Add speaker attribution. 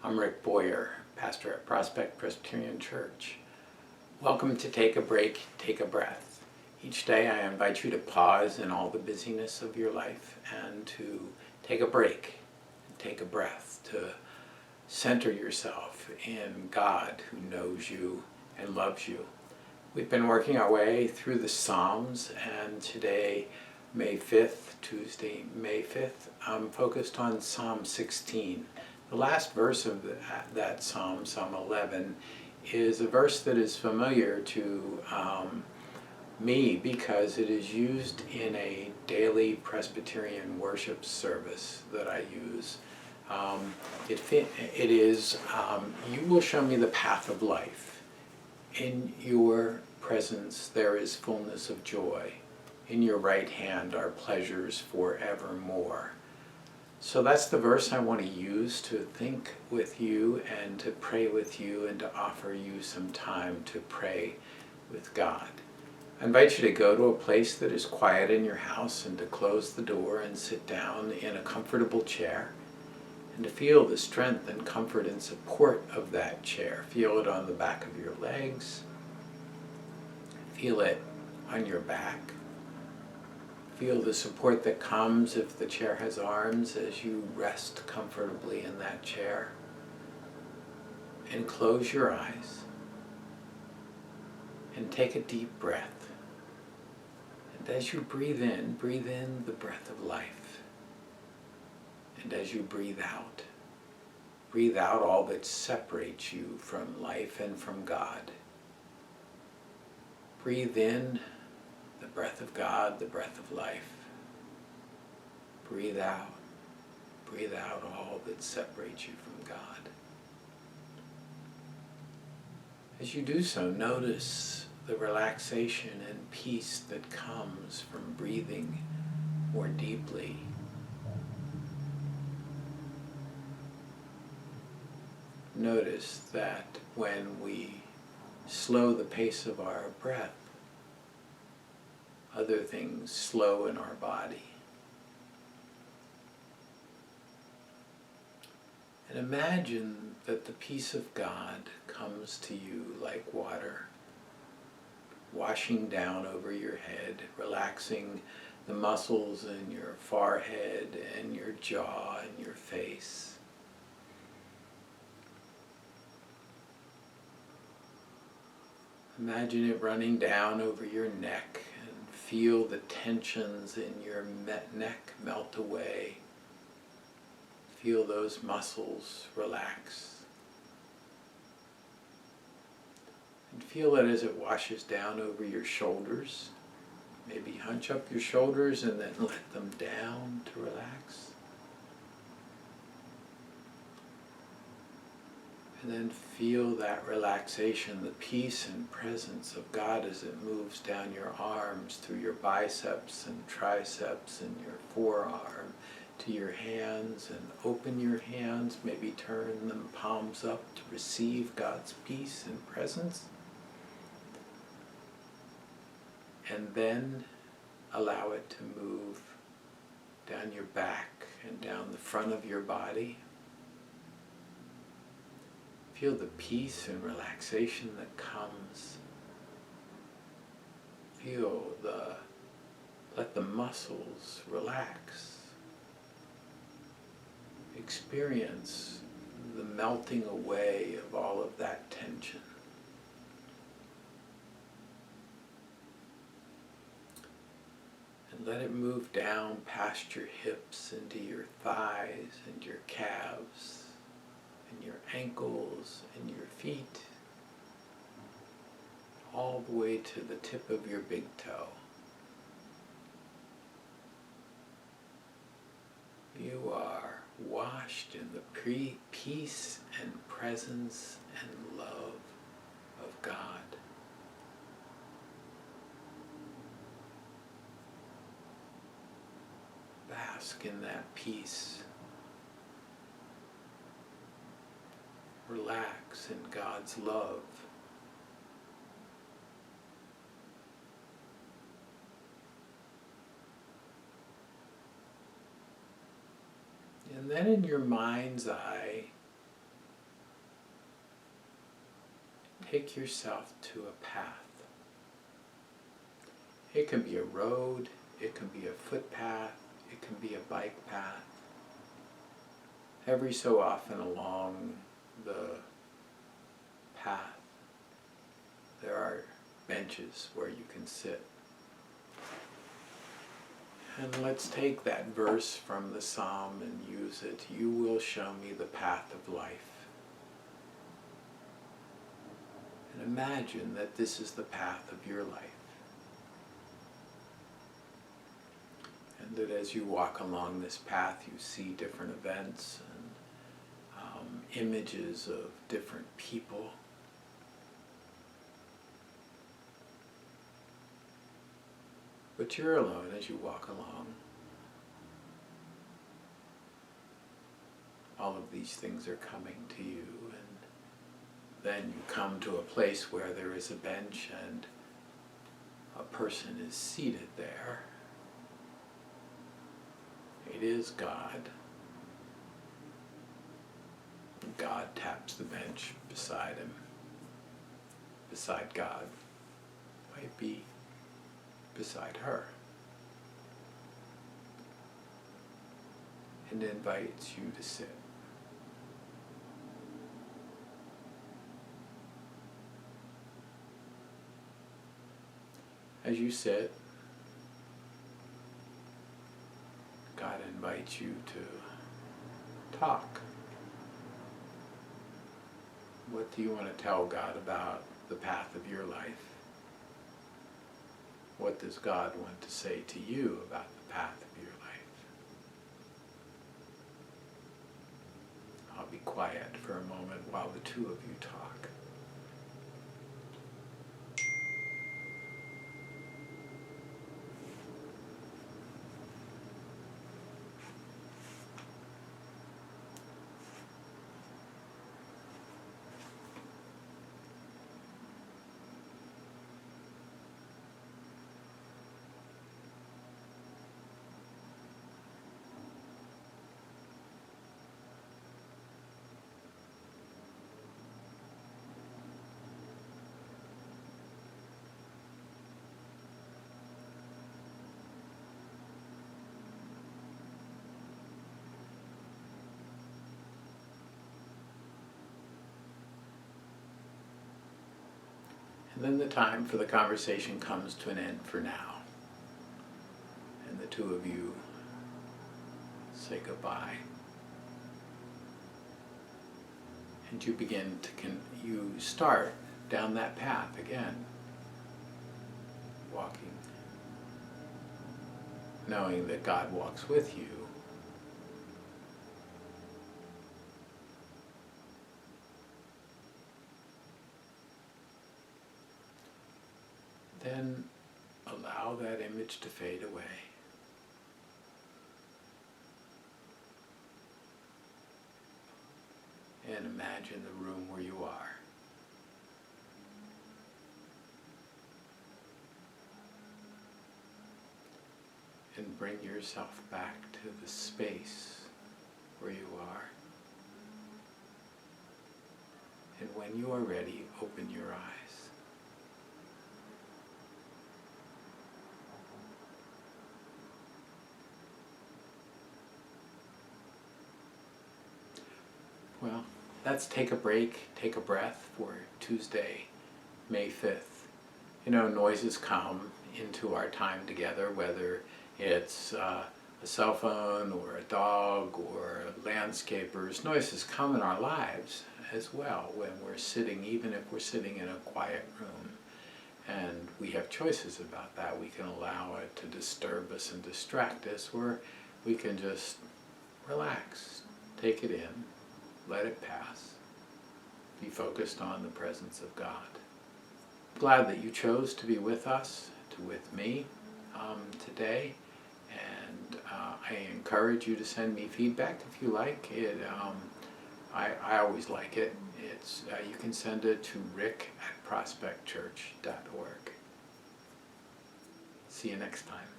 Speaker 1: I'm Rick Boyer, pastor at Prospect Presbyterian Church. Welcome to Take a Break, Take a Breath. Each day I invite you to pause in all the busyness of your life and to take a break, take a breath, to center yourself in God who knows you and loves you. We've been working our way through the Psalms, and today, Tuesday, May 5th, I'm focused on Psalm 16. The last verse of that Psalm, Psalm 11, is a verse that is familiar to me because it is used in a daily Presbyterian worship service that I use. It is, you will show me the path of life. In your presence there is fullness of joy. In your right hand are pleasures forevermore. So that's the verse I want to use to think with you and to pray with you and to offer you some time to pray with God. I invite you to go to a place that is quiet in your house and to close the door and sit down in a comfortable chair and to feel the strength and comfort and support of that chair. Feel it on the back of your legs. Feel it on your back. Feel the support that comes if the chair has arms as you rest comfortably in that chair. And close your eyes and take a deep breath. And as you breathe in the breath of life. And as you breathe out all that separates you from life and from God. Breathe in the breath of God, the breath of life. Breathe out all that separates you from God. As you do so, notice the relaxation and peace that comes from breathing more deeply. Notice that when we slow the pace of our breath, other things slow in our body. And imagine that the peace of God comes to you like water, washing down over your head, relaxing the muscles in your forehead and your jaw and your face. Imagine it running down over your neck. Feel the tensions in your neck melt away. Feel those muscles relax. And feel it as it washes down over your shoulders. Maybe hunch up your shoulders and then let them down to relax. And then feel that relaxation, the peace and presence of God as it moves down your arms, through your biceps and triceps and your forearm, to your hands, and open your hands, maybe turn them palms up to receive God's peace and presence. And then allow it to move down your back and down the front of your body. Feel the peace and relaxation that comes. Let the muscles relax. Experience the melting away of all of that tension. And let it move down past your hips into your thighs and your calves, and your ankles and your feet, all the way to the tip of your big toe. You are washed in the peace and presence and love of God. Bask in that peace. Relax in God's love. And then in your mind's eye, take yourself to a path. It can be a road, it can be a footpath, it can be a bike path. Every so often along the path, there are benches where you can sit. And let's take that verse from the Psalm and use it. You will show me the path of life. And imagine that this is the path of your life. And that as you walk along this path, you see different events and images of different people. But you're alone as you walk along. All of these things are coming to you, and then you come to a place where there is a bench and a person is seated there. It is God. God taps the bench beside him, beside God. Might be beside her, and invites you to sit. As you sit, God invites you to talk. What do you want to tell God about the path of your life? What does God want to say to you about the path of your life? I'll be quiet for a moment while the two of you talk. And then the time for the conversation comes to an end for now. And the two of you say goodbye. And you begin to, you start down that path again, walking, knowing that God walks with you. Then allow that image to fade away. And imagine the room where you are. And bring yourself back to the space where you are. And when you are ready, open your eyes. Well, let's take a break, take a breath for Tuesday, May 5th. You know, noises come into our time together, whether it's a cell phone or a dog or landscapers. Noises come in our lives as well when we're sitting, even if we're sitting in a quiet room. And we have choices about that. We can allow it to disturb us and distract us, or we can just relax, take it in, let it pass, be focused on the presence of God. Glad that you chose to be with us, with me today, and I encourage you to send me feedback if you like it. I always like it. It's you can send it to rick@prospectchurch.org. See you next time.